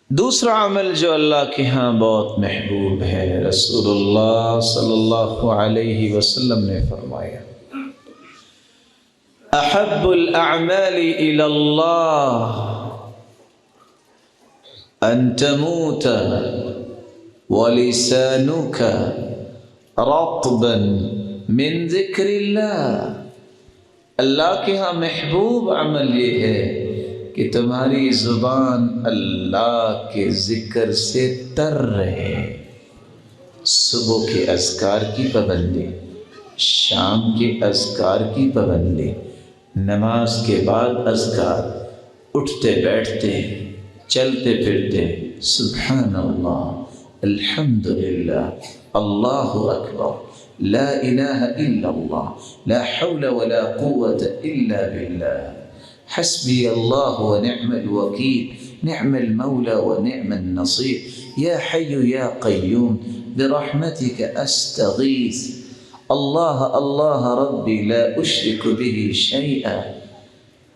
دوسرا عمل جو اللہ کے ہاں بہت محبوب ہے، رسول اللہ صلی اللہ علیہ وسلم نے فرمایا احب الاعمال الى اللہ ان تموت ولسانك رطبا من ذکر اللہ۔ اللہ کے ہاں محبوب عمل یہ ہے کہ تمہاری زبان اللہ کے ذکر سے تر رہے۔ صبح کے اذکار کی پابندی، شام کے اذکار کی پابندی، نماز کے بعد اذکار، اٹھتے بیٹھتے چلتے پھرتے سبحان اللہ، الحمدللہ، اللہ اکبر، لا الہ الا اللہ، لا حول ولا قوة الا باللہ، حسبی اللہ ونعم الوکیل، نعم المولى ونعم النصیر، یا حی یا قیوم برحمتک استغیث، اللہ اللہ ربی لا اشرک به شیئا۔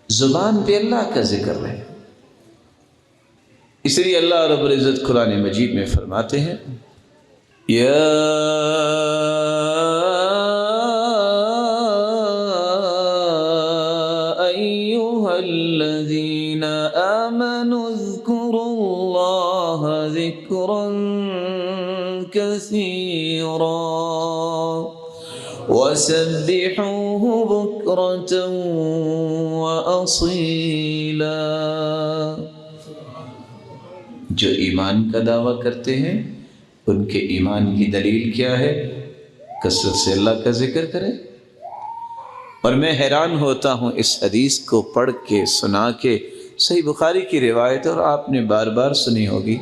زبان پہ اللہ کا ذکر ہے۔ اس لیے اللہ رب العزت قرآن مجید میں فرماتے ہیں یا ایھا الذین آمنوا اذکروا اللہ ذکرا کثیرا وسبحوہ بکرۃ وأصیلا۔ جو ایمان کا دعویٰ کرتے ہیں ان کے ایمان کی دلیل کیا ہے؟ کثرت سے اللہ کا ذکر کریں۔ اور میں حیران ہوتا ہوں اس حدیث کو پڑھ کے سنا کے، صحیح بخاری کی روایت اور آپ نے بار بار سنی ہوگی،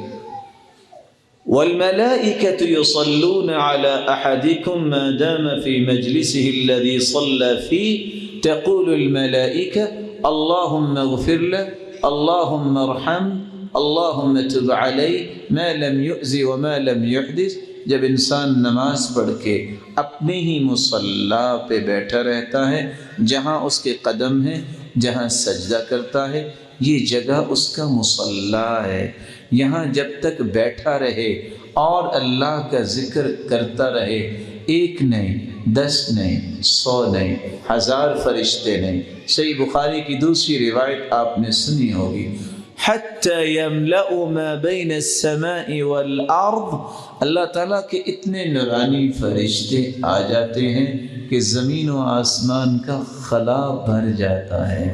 وَالْمَلَائِكَةُ يُصَلُّونَ عَلَىٰ أَحَدِكُمْ مَا دَامَ فِي مَجْلِسِهِ الَّذِي صَلَّى فِيهِ تَقُولُ الْمَلَائِكَةُ اللَّهُمَّ اغْفِرْ لَهُ اللَّهُمَّ ارْحَمْهُ اللہم تب علیہ ما لم یؤذ وما لم یحدث۔ جب انسان نماز پڑھ کے اپنے ہی مصلی پہ بیٹھا رہتا ہے، جہاں اس کے قدم ہیں، جہاں سجدہ کرتا ہے، یہ جگہ اس کا مصلی ہے۔ یہاں جب تک بیٹھا رہے اور اللہ کا ذکر کرتا رہے، ایک نہیں، 10 نہیں، 100 نہیں، 1000 فرشتے نہیں۔ صحیح بخاری کی دوسری روایت آپ نے سنی ہوگی، حتی یملأ ما بین السماء والارض، اللہ تعالیٰ کے اتنے نورانی فرشتے آ جاتے ہیں کہ زمین و آسمان کا خلا بھر جاتا ہے،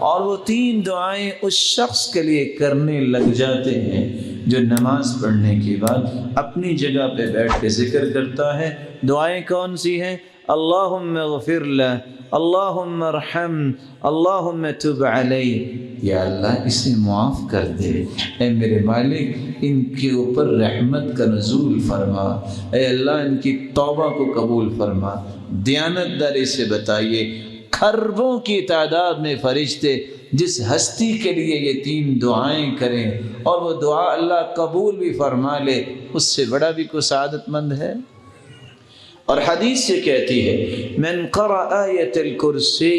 اور وہ 3 دعائیں اس شخص کے لیے کرنے لگ جاتے ہیں جو نماز پڑھنے کے بعد اپنی جگہ پہ بیٹھ کے ذکر کرتا ہے۔ دعائیں کون سی ہیں؟ اللہم اغفر لہ، اللہم ارحم، اللہم تب علیہ، یا اللہ اسے معاف کر دے، اے میرے مالک ان کے اوپر رحمت کا نزول فرما، اے اللہ ان کی توبہ کو قبول فرما۔ دیانت داری سے بتائیے، کھربوں کی تعداد میں فرشتے جس ہستی کے لیے یہ 3 دعائیں کریں اور وہ دعا اللہ قبول بھی فرما لے، اس سے بڑا بھی کوئی سعادت مند ہے؟ اور حدیث یہ کہتی ہے من قرأ آیت الکرسی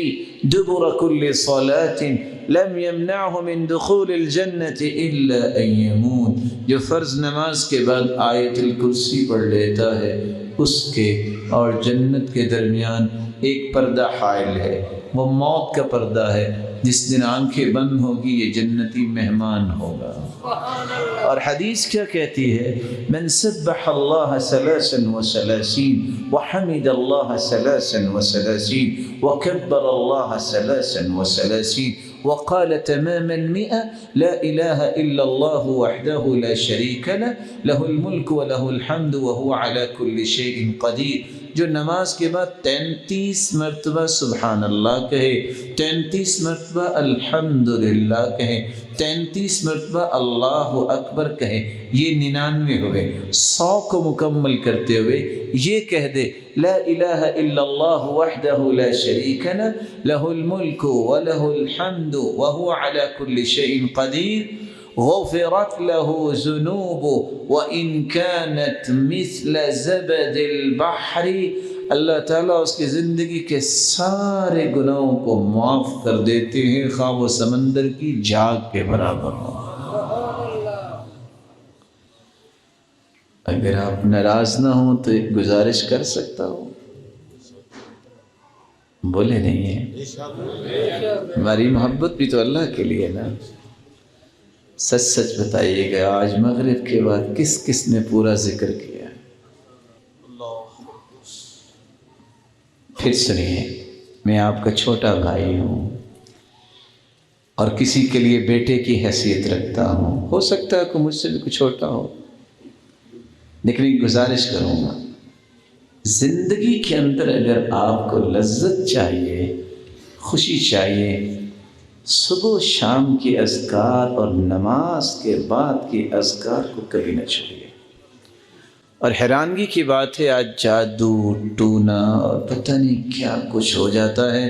دبر کل صلاة لم يمنعه من دخول الجنة الا ان يموت، جو فرض نماز کے بعد آیت الکرسی پڑھ لیتا ہے، اس کے اور جنت کے درمیان ایک پردہ حائل ہے، وہ موت کا پردہ ہے۔ جس دن آنکھیں بند ہوگی یہ جنتی مہمان ہوگا۔ اور حدیث کیا کہتی ہے؟ من سبح اللہ 33 وحمد اللہ 33 وکبر اللہ 33 وقال تمام 100 لا الہ الا اللہ وحدہ لا شریک لہ لہ الملک وله الحمد وهو على كل شيء قدیر۔ جو نماز کے بعد 33 مرتبہ سبحان اللہ کہے، 33 مرتبہ الحمدللہ کہے، 33 مرتبہ اللہ اکبر کہے، یہ 99 ہوئے، 100 کو مکمل کرتے ہوئے یہ کہہ دے لا الہ الا اللہ وحدہ لا شریک لہ لہ الملک ولہ الحمد وهو على كل شيء قدیر، غفرت له ذنوبه وإن كانت مثل زبد البحر، اللہ تعالیٰ اس کی زندگی کے سارے گناہوں کو معاف کر دیتے ہیں، خواہ وہ سمندر کی جھاگ کے برابر ہو۔ اگر آپ ناراض نہ ہوں تو ایک گزارش کر سکتا ہوں؟ بولے نہیں ہے؟ ہماری محبت بھی تو اللہ کے لیے نا۔ سچ سچ بتائیے گا آج مغرب کے بعد کس کس نے پورا ذکر کیا؟ پھر سنیے، میں آپ کا چھوٹا بھائی ہوں اور کسی کے لیے بیٹے کی حیثیت رکھتا ہوں، ہو سکتا ہے کہ مجھ سے بھی کچھ چھوٹا ہو، لیکن ایک گزارش کروں گا، زندگی کے اندر اگر آپ کو لذت چاہیے، خوشی چاہیے، صبح و شام کی اذکار اور نماز کے بعد کی اذکار کو کبھی نہ چھوڑیے۔ اور حیرانگی کی بات ہے آج جادو ٹونا اور پتہ نہیں کیا کچھ ہو جاتا ہے،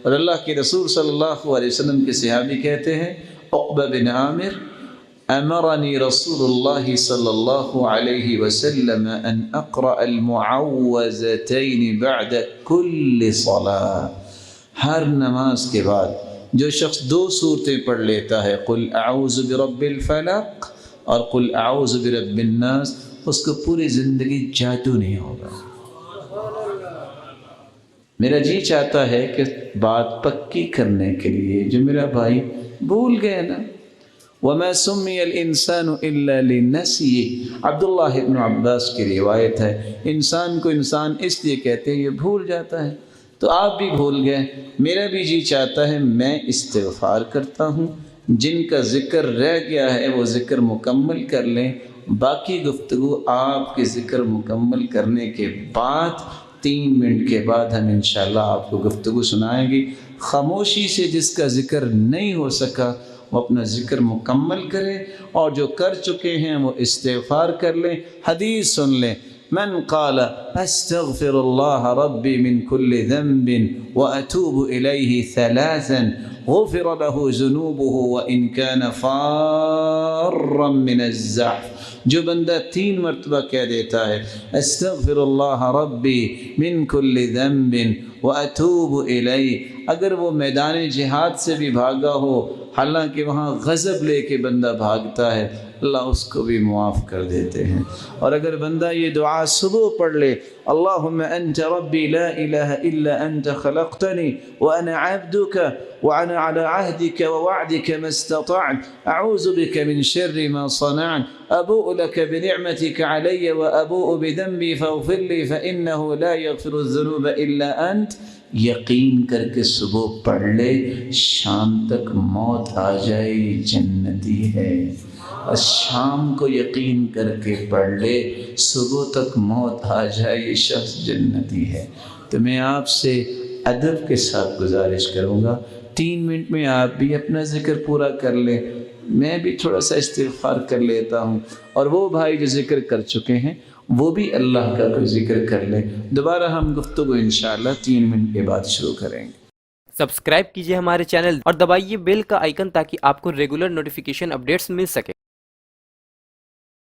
اور اللہ کے رسول صلی اللہ علیہ وسلم کے صحابی کہتے ہیں، عقبہ بن عامر، امرنی رسول اللہ صلی اللہ علیہ وسلم ان اقرأ المعوذتین بعد کل صلاة، ہر نماز کے بعد جو شخص 2 سورتیں پڑھ لیتا ہے، قل اعوذ برب الفلق اور قل اعوذ برب الناس، اس کو پوری زندگی جادو نہیں ہوگا۔ میرا جی چاہتا ہے کہ بات پکی کرنے کے لیے جو میرا بھائی بھول گئے نا، وَمَا سُمِّيَ الْإِنسَانُ إِلَّا لِنَسْيِهِ، عبداللہ ابن عباس کی روایت ہے، انسان کو انسان اس لیے کہتے ہیں یہ بھول جاتا ہے۔ تو آپ بھی بھول گئے، میرا بھی جی چاہتا ہے میں استغفار کرتا ہوں، جن کا ذکر رہ گیا ہے وہ ذکر مکمل کر لیں، باقی گفتگو آپ کے ذکر مکمل کرنے کے بعد 3 منٹ کے بعد ہم انشاءاللہ آپ کو گفتگو سنائیں گے۔ خاموشی سے جس کا ذکر نہیں ہو سکا وہ اپنا ذکر مکمل کریں، اور جو کر چکے ہیں وہ استغفار کر لیں۔ حدیث سن لیں، من قال استغفر اللہ ربی من کل ذنب واتوب الیہ 3 غفر له ذنوبه وان كان فارا من الزحف، جو بندہ 3 مرتبہ کہہ دیتا ہے استغفر اللہ ربی من کل ذنب واتوب الیہ، اگر وہ میدان جہاد سے بھی بھاگا ہو، حالانکہ وہاں غضب لے کے بندہ بھاگتا ہے، اللہ اس کو بھی معاف کر دیتے ہیں۔ اور اگر بندہ یہ دعا صبح پڑھ لے، اللہم انت ربی لا الہ الا انت خلقتنی وانا عبدک وانا على عهدك ووعدك ما استطعت اعوذ بك من شر ما صنعت ابوء لك بنعمتك علي وابوء بذنبي فاغفر لي فانه لا يغفر الذنوب الا انت، یقین کر کے صبح پڑھ لے، شام تک موت آ جائے جنتی ہے، اور شام کو یقین کر کے پڑھ لے، صبح تک موت آ جائے یہ شخص جنتی ہے۔ تو میں آپ سے ادب کے ساتھ گزارش کروں گا 3 منٹ میں آپ بھی اپنا ذکر پورا کر لیں، میں بھی تھوڑا سا استغفار کر لیتا ہوں، اور وہ بھائی جو ذکر کر چکے ہیں وہ بھی اللہ کا کوئی ذکر کر لیں۔ دوبارہ ہم گفتگو انشاءاللہ 3 منٹ کے بعد شروع کریں گے۔ سبسکرائب کیجئے ہمارے چینل اور دبائیے بیل کا آئیکن تاکہ آپ کو ریگولر نوٹیفیکیشن اپڈیٹس مل سکے۔